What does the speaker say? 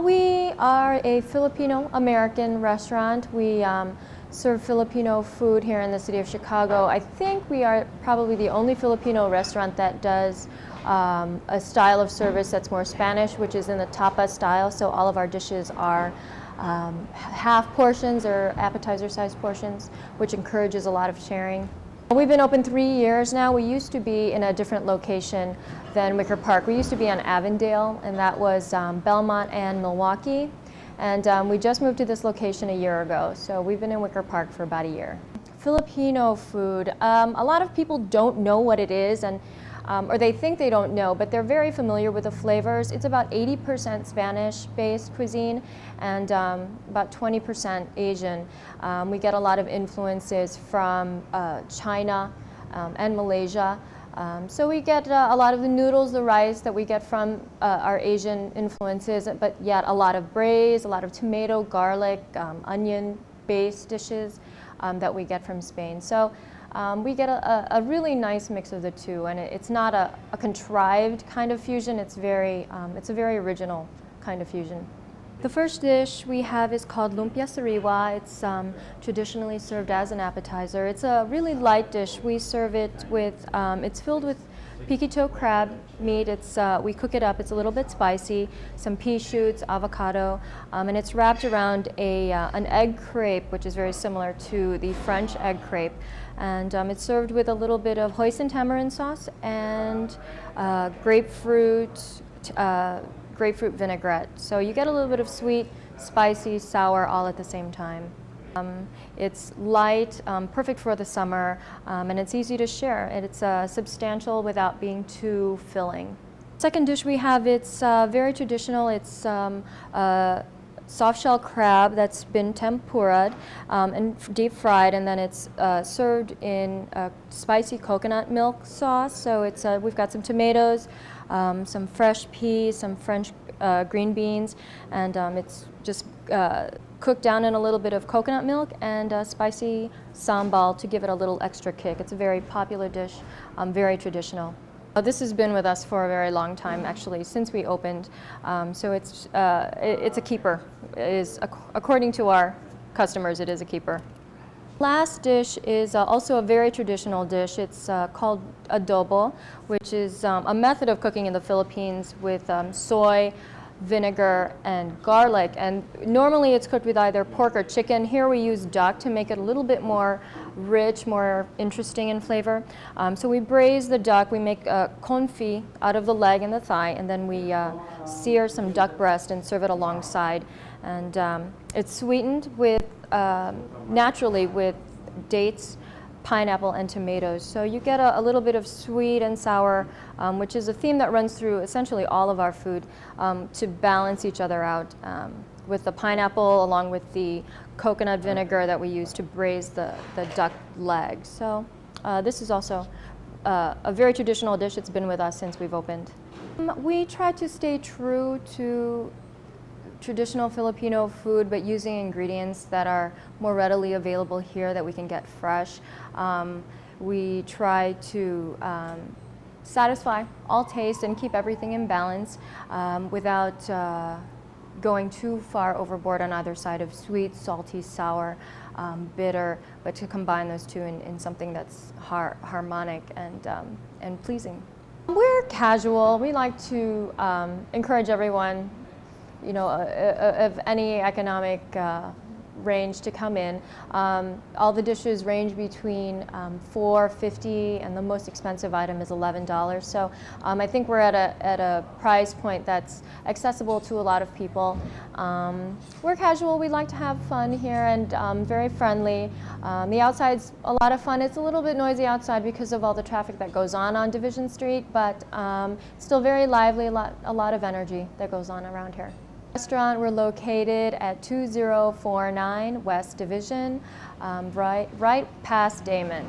We are a Filipino-American restaurant. We serve Filipino food here in the city of Chicago. I think we are probably the only Filipino restaurant that does a style of service that's more Spanish, which is in the tapa style. So all of our dishes are half portions or appetizer-sized portions, which encourages a lot of sharing. We've been open 3 years now. We used to be in a different location than Wicker Park. We used to be on Avondale, and that was Belmont and Milwaukee. And we just moved to this location a year ago, so we've been in Wicker Park for about a year. Filipino food, a lot of people don't know what it is, and or they think they don't know, but they're very familiar with the flavors. It's about 80% Spanish-based cuisine and about 20% Asian. We get a lot of influences from China and Malaysia. So we get a lot of the noodles, the rice that we get from our Asian influences, but yet a lot of braised, a lot of tomato, garlic, onion-based dishes that we get from Spain. So we get a really nice mix of the two, and it's not a contrived kind of fusion. It's a very original kind of fusion. The first dish we have is called lumpia sariwa. It's traditionally served as an appetizer. It's a really light dish. We serve it with, it's filled with piquito crab meat. We cook it up. It's a little bit spicy, some pea shoots, avocado, and it's wrapped around an egg crepe, which is very similar to the French egg crepe. And it's served with a little bit of hoisin tamarind sauce and grapefruit vinaigrette. So you get a little bit of sweet, spicy, sour all at the same time. It's light, perfect for the summer, and it's easy to share. And it's substantial without being too filling. Second dish we have, it's very traditional. It's soft shell crab that's been tempura'd and deep fried, and then it's served in a spicy coconut milk sauce. So we've got some tomatoes, some fresh peas, some French green beans, and it's just cooked down in a little bit of coconut milk and spicy sambal to give it a little extra kick. It's a very popular dish, very traditional. This has been with us for a very long time, actually, since we opened. So it's a keeper. According to our customers, it is a keeper. Last dish is also a very traditional dish. It's called adobo, which is a method of cooking in the Philippines with soy, vinegar, and garlic. And normally it's cooked with either pork or chicken. Here we use duck to make it a little bit more rich, more interesting in flavor. So we braise the duck. We make confit out of the leg and the thigh, and then we sear some duck breast and serve it alongside. And it's sweetened with naturally with dates, pineapple, and tomatoes. So you get a little bit of sweet and sour, which is a theme that runs through essentially all of our food to balance each other out with the pineapple along with the coconut vinegar that we use to braise the duck leg. So this is also a very traditional dish. It's been with us since we've opened. We try to stay true to traditional Filipino food, but using ingredients that are more readily available here that we can get fresh. We try to satisfy all taste and keep everything in balance without going too far overboard on either side of sweet, salty, sour, bitter, but to combine those two in something that's harmonic and pleasing. We're casual. We like to encourage everyone, you know, of any economic range to come in. All the dishes range between $4.50 and the most expensive item is $11. So I think we're at a price point that's accessible to a lot of people. We're casual. We like to have fun here and very friendly. The outside's a lot of fun. It's a little bit noisy outside because of all the traffic that goes on Division Street, but still very lively. A lot of energy that goes on around here. Restaurant, we're located at 2049 West Division, right past Damon.